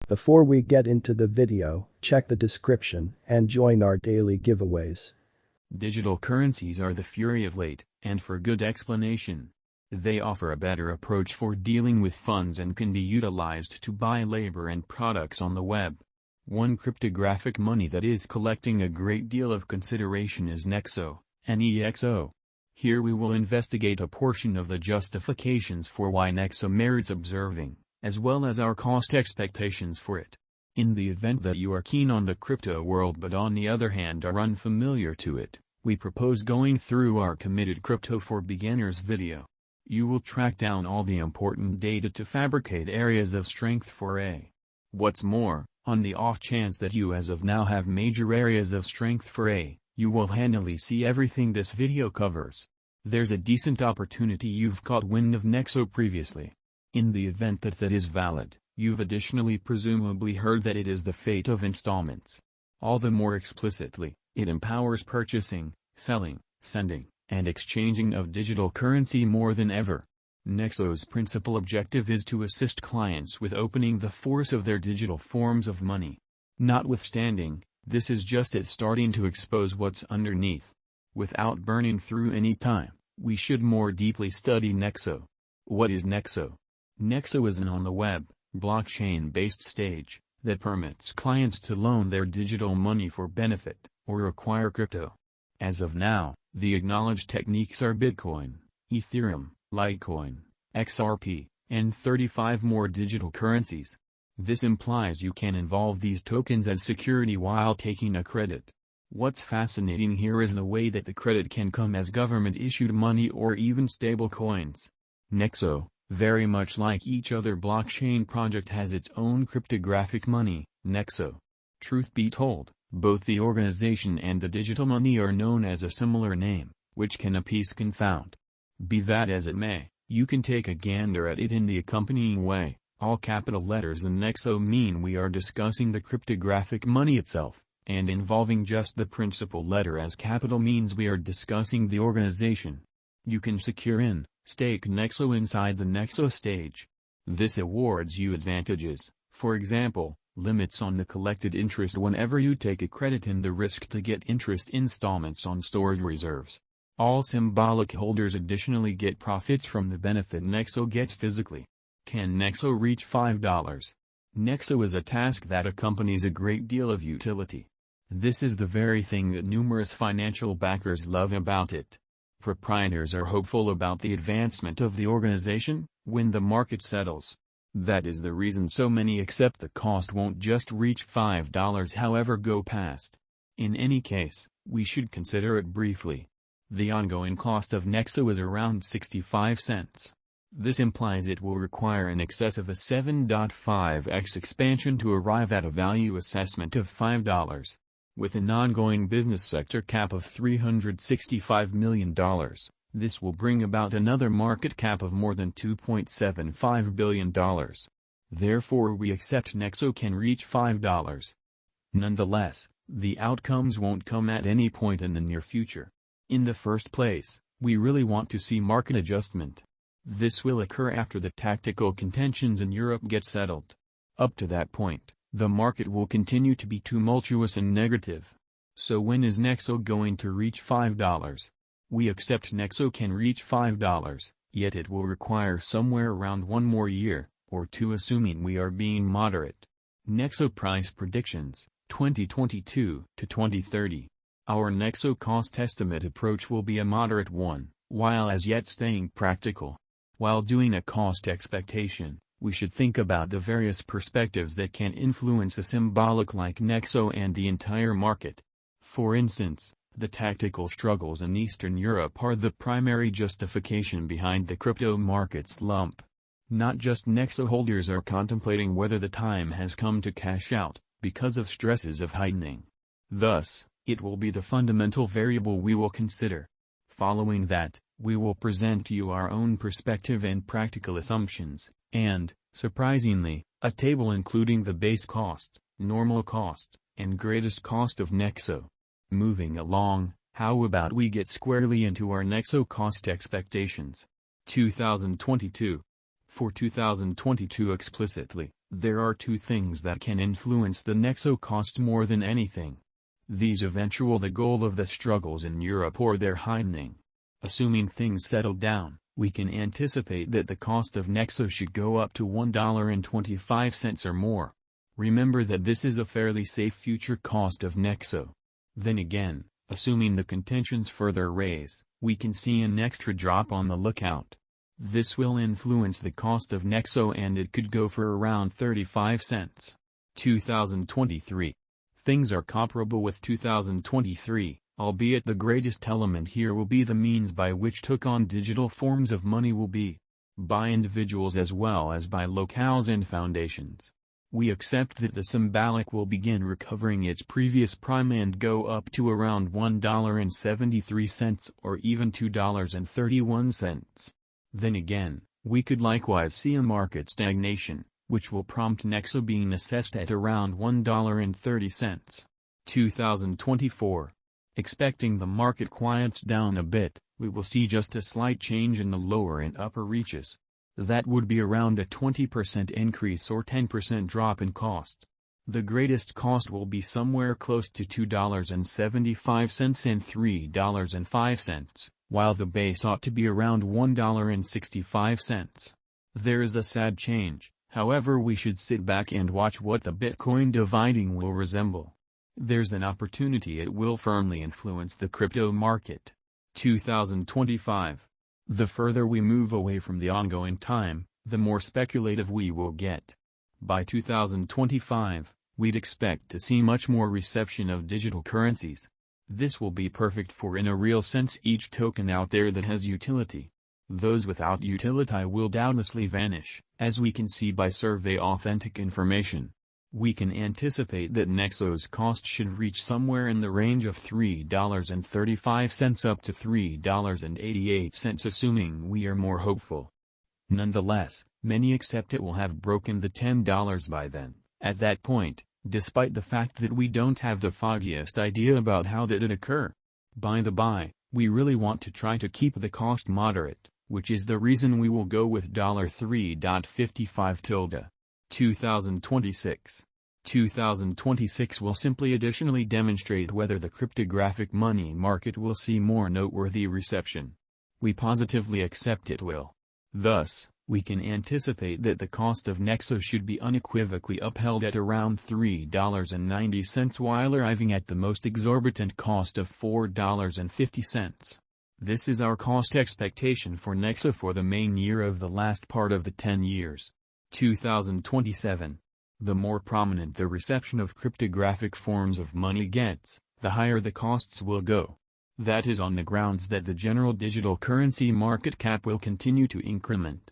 Before we get into the video, check the description and join our daily giveaways. Digital currencies are the fury of late, and for good explanation. They offer a better approach for dealing with funds and can be utilized to buy labor and products on the web. One cryptographic money that is collecting a great deal of consideration is Nexo, Nexo. Here we will investigate a portion of the justifications for why Nexo merits observing, as well as our cost expectations for it. In the event that you are keen on the crypto world but on the other hand are unfamiliar to it, we propose going through our Committed Crypto for Beginners video. You will track down all the important data to fabricate areas of strength for A. What's more, on the off chance that you as of now have major areas of strength for A, you will handily see everything this video covers. There's a decent opportunity you've caught wind of Nexo previously. In the event that that is valid, you've additionally presumably heard that it is the fate of installments. All the more explicitly, it empowers purchasing, selling, sending, and exchanging of digital currency more than ever. Nexo's principal objective is to assist clients with opening the force of their digital forms of money. Notwithstanding, this is just it starting to expose what's underneath. Without burning through any time, we should more deeply study Nexo. What is Nexo? Nexo is an on-the-web, blockchain-based stage that permits clients to loan their digital money for benefit, or acquire crypto. As of now, the acknowledged techniques are Bitcoin, Ethereum, Litecoin, XRP, and 35 more digital currencies. This implies you can involve these tokens as security while taking a credit. What's fascinating here is the way that the credit can come as government-issued money or even stable coins. Nexo, very much like each other blockchain project, has its own cryptographic money, Nexo. Truth be told, both the organization and the digital money are known as a similar name, which can apiece confound. Be that as it may, you can take a gander at it in the accompanying way. All capital letters in Nexo mean we are discussing the cryptographic money itself, and involving just the principal letter as capital means we are discussing the organization. You can secure in, stake Nexo inside the Nexo stage. This awards you advantages, for example, limits on the collected interest whenever you take a credit and the risk to get interest installments on stored reserves. All symbolic holders additionally get profits from the benefit Nexo gets physically. Can Nexo reach $5? Nexo is a task that accompanies a great deal of utility. This is the very thing that numerous financial backers love about it. Proprietors are hopeful about the advancement of the organization when the market settles. That is the reason so many accept the cost won't just reach $5 however go past. In any case, we should consider it briefly. The ongoing cost of Nexo is around 65 cents. This implies it will require in excess of a 7.5x expansion to arrive at a value assessment of $5. With an ongoing business sector cap of $365 million, this will bring about another market cap of more than $2.75 billion. Therefore we accept Nexo can reach $5. Nonetheless, the outcomes won't come at any point in the near future. In the first place, we really want to see market adjustment. This will occur after the tactical contentions in Europe get settled. Up to that point, the market will continue to be tumultuous and negative. So when is Nexo going to reach $5? We accept Nexo can reach $5, yet it will require somewhere around one more year, or two assuming we are being moderate. Nexo price predictions, 2022 to 2030. Our Nexo cost estimate approach will be a moderate one, while as yet staying practical. While doing a cost expectation, we should think about the various perspectives that can influence a symbolic like Nexo and the entire market. For instance, the tactical struggles in Eastern Europe are the primary justification behind the crypto market slump. Not just Nexo holders are contemplating whether the time has come to cash out, because of stresses of heightening. Thus, it will be the fundamental variable we will consider. Following that, we will present to you our own perspective and practical assumptions, and, surprisingly, a table including the base cost, normal cost, and greatest cost of Nexo. Moving along, how about we get squarely into our Nexo cost expectations? 2022. For 2022 explicitly, There are two things that can influence the Nexo cost more than anything. These eventually the goal of the struggles in Europe or their heightening. Assuming things settle down, we can anticipate that the cost of Nexo should go up to $1.25 or more. Remember that this is a fairly safe future cost of Nexo. Then again, assuming the contentions further raise, we can see an extra drop on the lookout. This will influence the cost of Nexo and it could go for around 35 cents. 2023. Things are comparable with 2023, albeit the greatest element here will be the means by which took on digital forms of money will be, by individuals as well as by locales and foundations. We accept that the symbolic will begin recovering its previous prime and go up to around $1.73 or even $2.31. Then again, we could likewise see a market stagnation, which will prompt Nexo being assessed at around $1.30. 2024. Expecting the market quiets down a bit, we will see just a slight change in the lower and upper reaches. That would be around a 20% increase or 10% drop in cost. The greatest cost will be somewhere close to $2.75 and $3.05, while the base ought to be around $1.65. There is a sad change, however we should sit back and watch what the Bitcoin dividing will resemble. There's an opportunity it will firmly influence the crypto market. 2025. The further we move away from the ongoing time, the more speculative we will get. By 2025, we'd expect to see much more reception of digital currencies. This will be perfect for in a real sense each token out there that has utility. Those without utility will doubtlessly vanish, as we can see by survey authentic information. We can anticipate that Nexo's cost should reach somewhere in the range of $3.35 up to $3.88 assuming we are more hopeful. Nonetheless, many accept it will have broken the $10 by then. At that point, despite the fact that we don't have the foggiest idea about how that'd occur. By the by, we really want to try to keep the cost moderate, which is the reason we will go with $3.55. 2026. 2026 will simply additionally demonstrate whether the cryptographic money market will see more noteworthy reception. We positively accept it will. Thus, we can anticipate that the cost of Nexo should be unequivocally upheld at around $3.90 while arriving at the most exorbitant cost of $4.50. This is our cost expectation for Nexo for the main year of the last part of the 10 years. 2027. The more prominent the reception of cryptographic forms of money gets, the higher the costs will go. That is on the grounds that the general digital currency market cap will continue to increment.